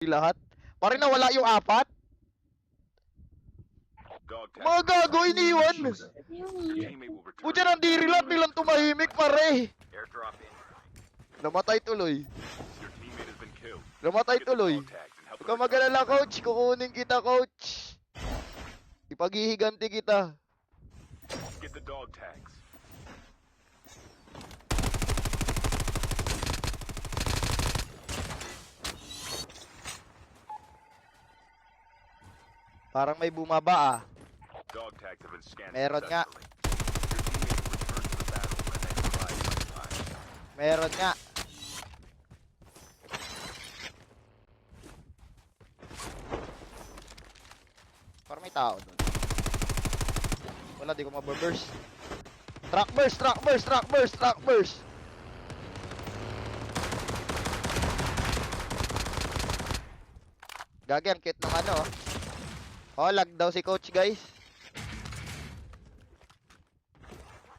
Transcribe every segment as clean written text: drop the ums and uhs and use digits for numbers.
kaming lahat. Parang nawala yung apat. Mga gago, iniwan. Pucha nang diri lang, nilang tumahimik pare. Namatay tuloy. Namatay tuloy. Huwag ka mag-alala, coach. Kukunin kita, coach. Ipaghihiganti kita. Get the dog tags. Parang may bumaba ah. Dog tags have been scanned Meron nga. successfully. Meron nga. Parang may tao doon. Wala, di ko mababurst. Truck burst, truck burst, truck burst, truck burst. Gagi, ang cute ng ano. Oh, lag daw si coach, guys.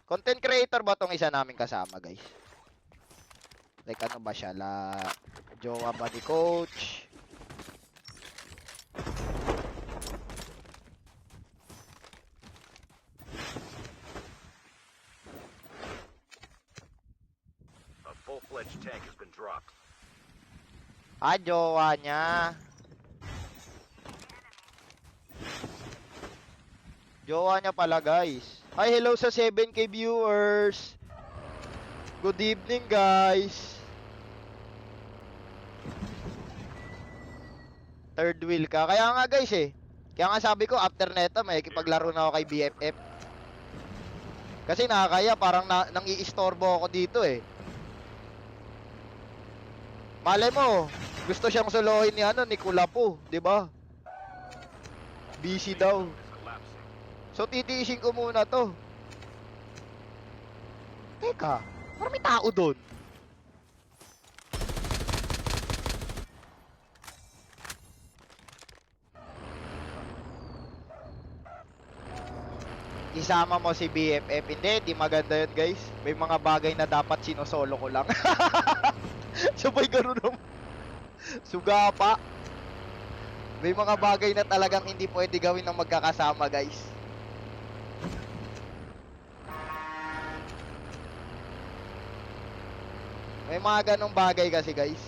Content creator ba tong isa namin kasama, guys? Like ano ba siya? Jowa ba ni coach? A full-fledged tank has been dropped. Ah, jowa niya. Jowa niya pala, guys. Hi, hello sa 7K viewers. Good evening, guys. Third wheel ka. Kaya nga, guys, eh. Kaya nga sabi ko, after neto, may ikipaglaro na ako kay BFF. Kasi nakakaya, parang nang iistorbo ako dito, eh. Malay mo, gusto siyang solohin ni ni Kulapo, 'di ba? Busy daw. So titiisin ko muna 'to. Teka, parang may tao doon. Isama mo si BFF. Hindi maganda yun, guys. May mga bagay na dapat sinosolo ko lang. Sabay ganun naman. Suga pa. May mga bagay na talagang hindi pwede gawin ng magkakasama, guys. May mga ganong bagay kasi, guys.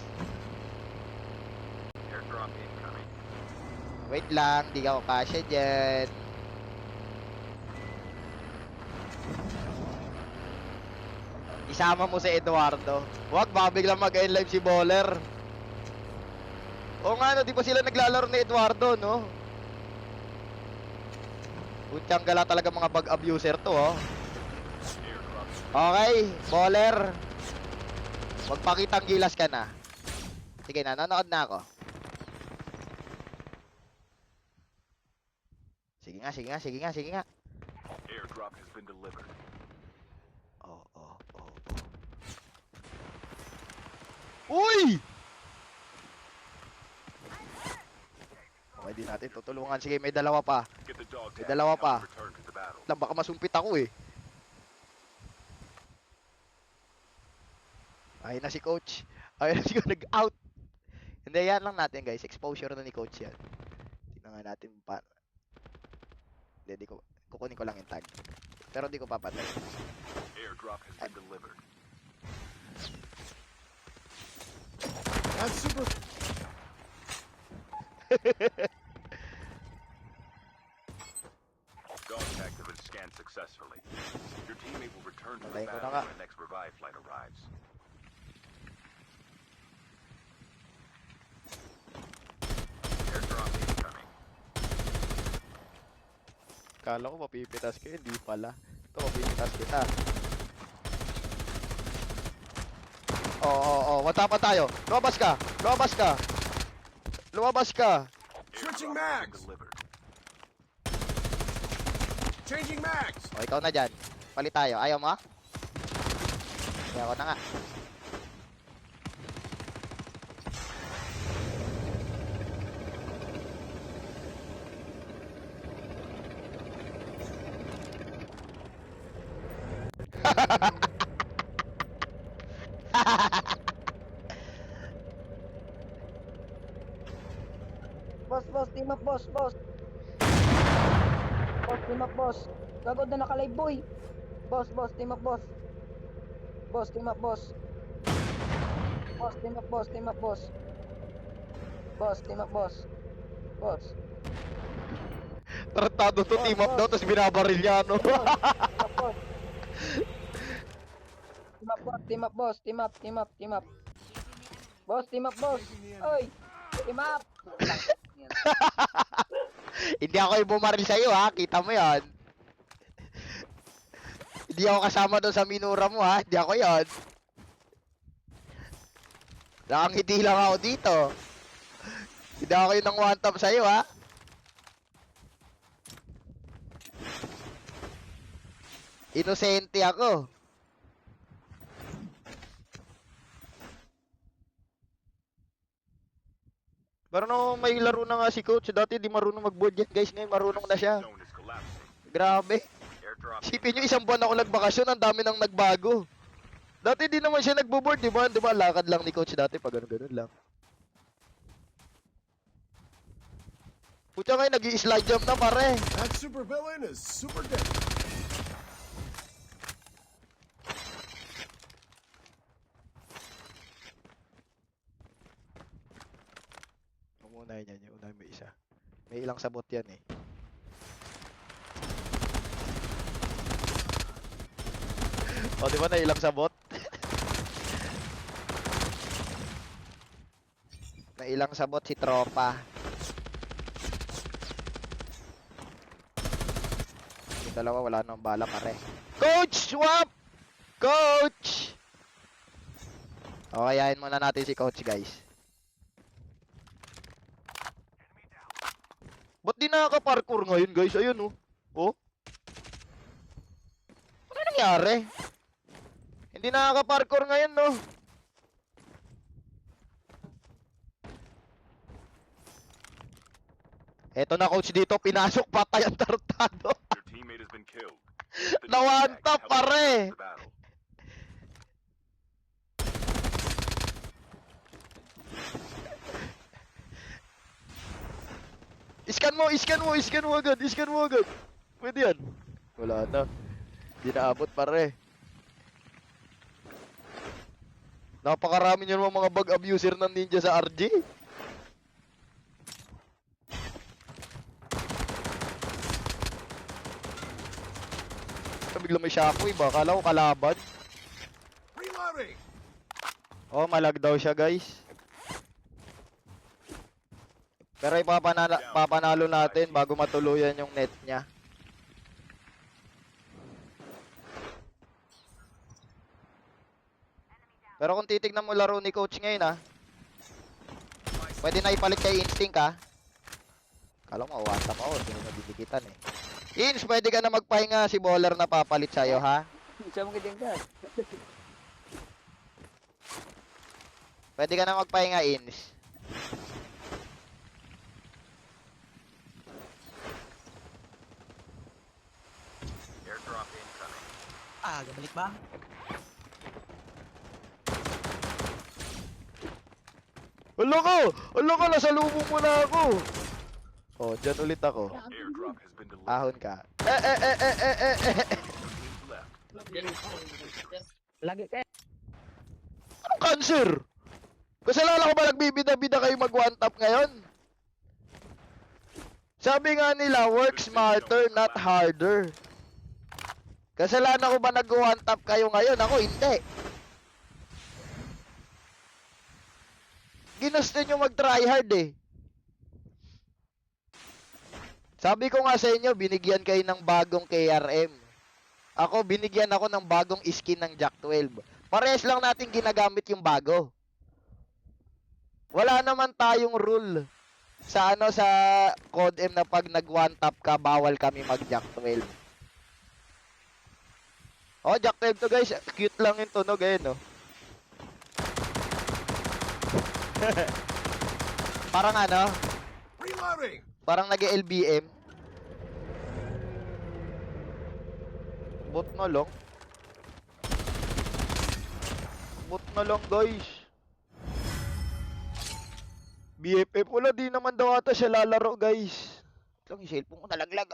Airdrop incoming. Wait lang, di ako kasya dyan. Isama mo si Eduardo. Huwag, biglang mag-live si Baller. O nga, no, di ba sila naglalaro ni Eduardo, no? Putyang gala talaga mga bug abuser to, oh. Okay, Baller. Magpakitang gilas ka na. Sige na, nanonood na ako. Sige nga, sige nga, sige nga, sige nga. Airdrop has been delivered. Oh. Uy! Okay, di natin tutulungan. Sige, may dalawa pa. Get the dog May tags dalawa and help pa. return to the battle. Lang, baka masumpit ako eh. Ayun na si coach. Ayun na si coach. Nag-out. Hindi, yan lang natin, guys. Exposure na ni coach yan. Tingnan nga natin pa. Hindi, kukunin ko lang yung tag. Pero di ko papatay. Airdrop has been delivered. That's super. Dog tags have been scanned successfully. Your teammate will return to the Patay ko na battle nga. when the next revive flight arrives. Airdrop incoming. Kala ko mapipitas kayo, hindi pala. Ito, mapipitas kita. Wata pa tayo. Lumabas ka! Lumabas ka! Lumabas ka! Switching Airdrop has mags. been delivered. Changing mags. O, ikaw na dyan. Palit tayo. Ayaw mo? Kaya ako na nga. Boss, team up, boss. Boss, team up, boss. Gago na naka-live, boy. Boss, team up, boss. Boss, team up, boss. Boss, team up, boss. Boss, team up, boss. Boss. Tarantado to, Boss, team up daw, boss. tapos binabaril niya, no? Team up, boss. Team up, boss. Team up. Boss, team up, boss. Oy, team up. Hindi ako yung bumaril sa'yo, ha? Kita mo yan. Hindi ako kasama doon sa minura mo, ha? Hindi ako yan. Nakangiti lang ako dito. Hindi ako yung nang one tap sa'yo, ha? Inosente ako. Pero no, may laro na nga si coach. Dati di marunong mag-board yan, guys. Ngayon marunong na siya. Zone is collapsing. Grabe. Airdrop. Isipin nyo, isang buwan ako nagbakasyon, ang dami nang nagbago. Dati di naman siya nagbo-board, di ba? Di ba, lakad lang ni coach dati, pag ganun lang. Puta ngayon, nag-i-slide jump na pare. That super villain is super dead. Umunahin yan, yung unahin mo isa. May ilang sabot yan eh. O, di ba na ilang sabot? Na ilang sabot si tropa. Yung dalawa wala nang bala pare. Coach! Swap! Coach! O, kayain muna natin si coach, guys. Ba't di nakaka-parkour ngayon, guys? Ayun, oh. Oh? Ano nangyari? Hindi nakaka-parkour ngayon, no? Eto na, coach, dito. Pinasok patay ang tartado. Your teammate has been killed. The Nawanta, double tag helped pare. finish the battle. Iskan mo agad. Pwede yan. Wala na. Hindi naabot, pare. Napakarami nyo naman mga bug abuser ng ninja sa RG. Biglang may shockwave ba? Akala ko kalaban. Reloading. Oh, malag daw siya, guys. Pero papanalo natin bago matuluyan yung net niya. Pero kung titignan mo laro ni coach ngayon, ha, pwede na ipalit kay Instinct, ha. Kala mo, one tap ako, hindi mo didikitan eh. Ins, pwede ka na magpahinga, si Baller na papalit sa'yo, ha. Siya mo kiting ka. Pwede ka na magpahinga, Ins. Airdrop incoming. Gabalik ba? Alo ko, nasalubong mo na ako. Oh, dyan ulit ako. Airdrop has been delivered. Ahon ka. Teams left. Lagi ka. Anong cancer? Kasalanan ko ba nagbibida-bida kayo mag one tap ngayon? Sabi nga nila, work smarter, not harder. Kasalanan ko ba nag one tap kayo ngayon? Ako hindi. Ginusto nyo mag-try hard eh. Sabi ko nga sa inyo, binigyan kayo ng bagong KRM. Ako, binigyan ako ng bagong skin ng Jack 12. Parehas lang natin ginagamit yung bago. Wala naman tayong rule sa sa Code M na pag nag one tap ka, bawal kami mag Jack 12. Oh, Jack 12 to guys. Cute lang yung tunog eh, no? Parang ano? Reloading. Parang nag-LBM. Bot na lang. Bot na lang, guys. BFF, wala di naman daw ata siya lalaro guys. Lang yung cellphone ko nalaglag.